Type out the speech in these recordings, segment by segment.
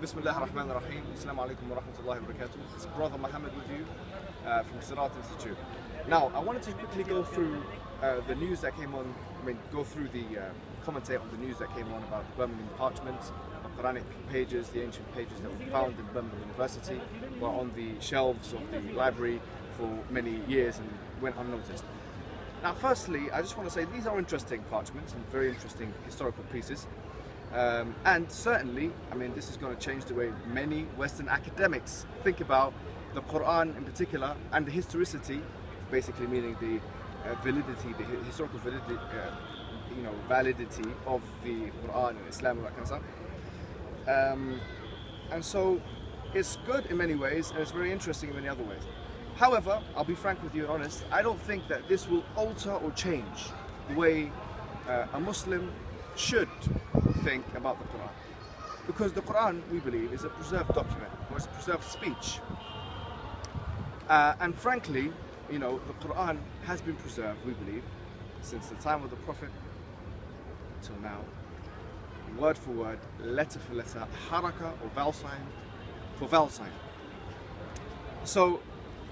Bismillah ar-Rahman ar-Rahim. Assalamu alaikum wa rahmatullahi wa barakatuh. It's Brother Muhammad with you from Sirat Institute. Now, I wanted to quickly go through the news that came on, go through the commentate on the news that came on about the Birmingham parchments, the Quranic pages, the ancient pages that were found in Birmingham University, were on the shelves of the library for many years and went unnoticed. Now, firstly, I just want to say these are interesting parchments and very interesting historical pieces. And certainly, this is going to change the way many Western academics think about the Quran in particular and the historicity, basically meaning the validity, the historical validity, validity of the Quran and Islam and that kind of stuff. And so it's good in many ways and it's very interesting in many other ways. However, I'll be frank with you and honest, I don't think that this will alter or change the way a Muslim should think about the Quran. Because the Quran, we believe, is a preserved document, or it's a preserved speech. And frankly, the Quran has been preserved, we believe, since the time of the Prophet till now, word for word, letter for letter, haraka or vowel sign for vowel sign. So,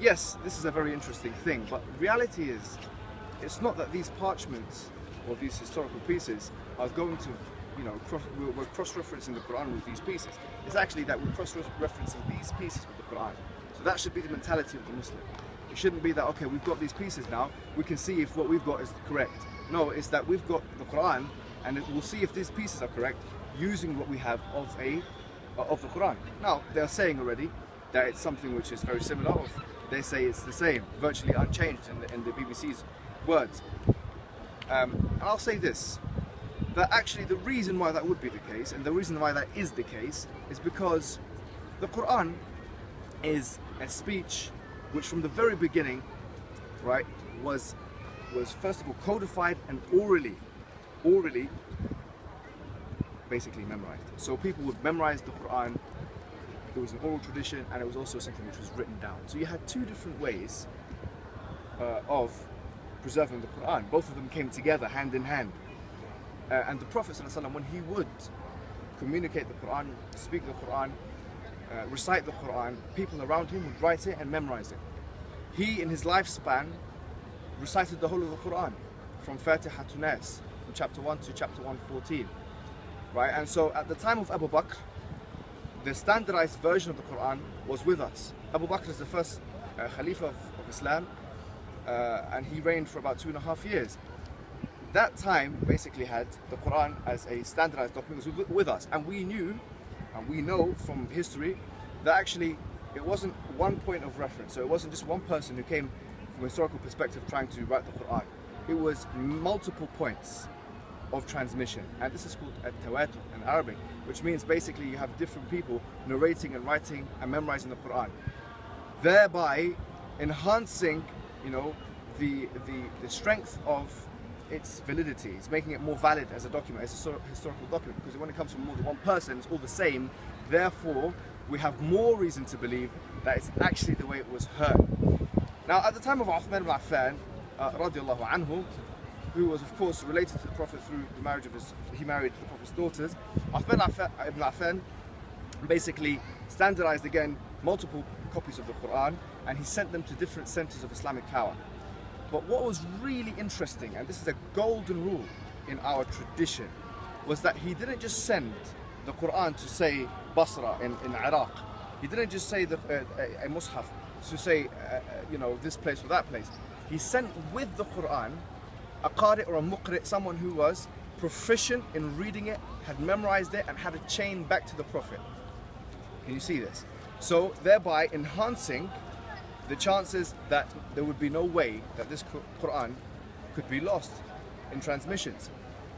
yes, this is a very interesting thing, but the reality is, it's not that these parchments or these historical pieces are going to, we're cross-referencing the Quran with these pieces. It's actually that we're cross-referencing these pieces with the Quran. So that should be the mentality of the Muslim. It shouldn't be that, okay, we've got these pieces now, we can see if what we've got is correct. No, it's that we've got the Quran, and we'll see if these pieces are correct using what we have of the Quran. Now, they're saying already that it's something which is very similar, or they say it's the same, virtually unchanged in the BBC's words. And I'll say this, that actually the reason why that would be the case, and the reason why that is the case, is because the Quran is a speech which from the very beginning, right, was first of all codified and orally basically memorized. So people would memorize the Quran. It was an oral tradition, and it was also something which was written down. So you had two different ways of preserving the Quran. Both of them came together hand in hand. And the Prophet ﷺ, when he would communicate the Quran, speak the Quran, recite the Quran, people around him would write it and memorize it. He, in his lifespan, recited the whole of the Quran, from Fatiha to Nas, from chapter 1 to chapter 114. Right? And so at the time of Abu Bakr, the standardized version of the Quran was with us. Abu Bakr is the first Khalifa of Islam, and he reigned for about 2.5 years. That time basically had the Quran as a standardized document with us, and we knew, and we know from history, that actually it wasn't one point of reference. So it wasn't just one person who came from a historical perspective trying to write the Quran. It was multiple points of transmission, and this is called at-tawatur in Arabic, which means basically you have different people narrating and writing and memorizing the Quran, thereby enhancing, the strength of its validity. It's making it more valid as a document, as a historical document, because when it comes from more than one person, it's all the same. Therefore, we have more reason to believe that it's actually the way it was heard. Now, at the time of Uthman ibn Affan, radiallahu anhu, who was of course related to the Prophet through the marriage of he married the Prophet's daughters, Uthman ibn Affan basically standardized again multiple copies of the Quran, and he sent them to different centers of Islamic power. But what was really interesting, and this is a golden rule in our tradition, was that he didn't just send the Quran to say Basra in Iraq. He didn't just say a Mus'haf to say this place or that place. He sent with the Quran a qari or a muqri, someone who was proficient in reading it, had memorized it, and had a chain back to the Prophet. Can you see this? So thereby enhancing the chances that there would be no way that this Quran could be lost in transmissions.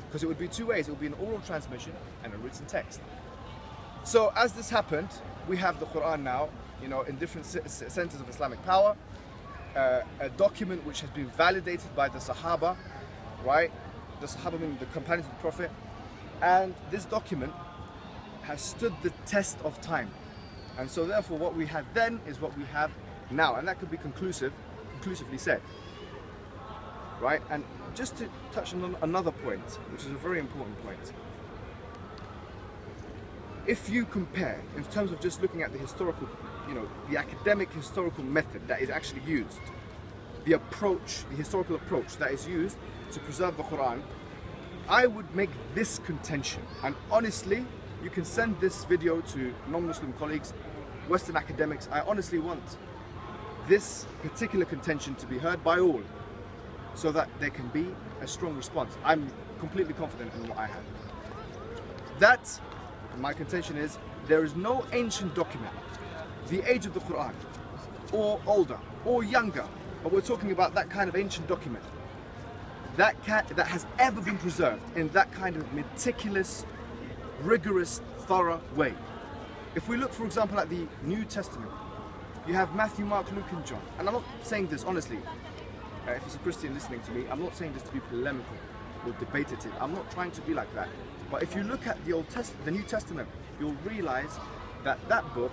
Because it would be two ways. It would be an oral transmission and a written text. So as this happened, we have the Quran now, in different centers of Islamic power, a document which has been validated by the Sahaba, right? The Sahaba meaning the companions of the Prophet. And this document has stood the test of time. And so therefore what we had then is what we have now, and that could be conclusively said, right? And just to touch on another point, which is a very important point, if you compare, in terms of just looking at the historical, the academic historical method that is actually used, the historical approach that is used to preserve the Quran, I would make this contention. And honestly, you can send this video to non-Muslim colleagues, Western academics. I honestly want this particular contention to be heard by all, so that there can be a strong response. I'm completely confident in what I have. That, my contention is, there is no ancient document, the age of the Quran, or older, or younger, but we're talking about that kind of ancient document, that has ever been preserved in that kind of meticulous, rigorous, thorough way. If we look, for example, at the New Testament, you have Matthew, Mark, Luke, and John. And I'm not saying this, honestly, if it's a Christian listening to me, I'm not saying this to be polemical or debative. I'm not trying to be like that. But if you look at the New Testament, you'll realize that that book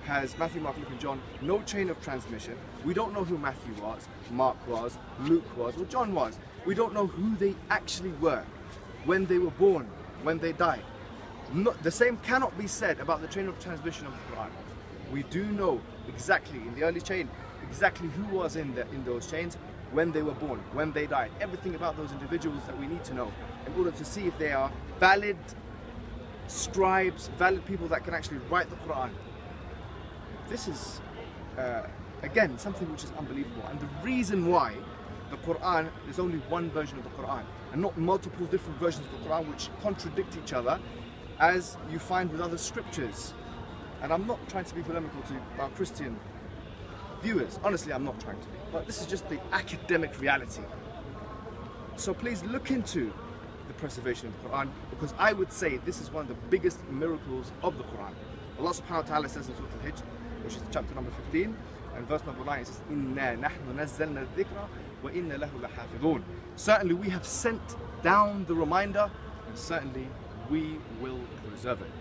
has Matthew, Mark, Luke, and John, no chain of transmission. We don't know who Matthew was, Mark was, Luke was, or John was. We don't know who they actually were, when they were born, when they died. The same cannot be said about the chain of transmission of the Quran. We do know exactly, in the early chain, exactly who was in those chains, when they were born, when they died. Everything about those individuals that we need to know in order to see if they are valid scribes, valid people that can actually write the Quran. This is, again, something which is unbelievable. And the reason why the Quran, there's only one version of the Quran, and not multiple different versions of the Quran which contradict each other, as you find with other scriptures. And I'm not trying to be polemical to our Christian viewers. Honestly, I'm not trying to be. But this is just the academic reality. So please look into the preservation of the Quran, because I would say this is one of the biggest miracles of the Quran. Allah subhanahu wa ta'ala says in Surah Al-Hijr, which is chapter number 15, and verse number 9, it says, إِنَّا نَحْنُ نَزَّلْنَا الذِّكْرَ وَإِنَّا لَهُ لَحَافِظُونَ. Certainly we have sent down the reminder, and certainly we will preserve it.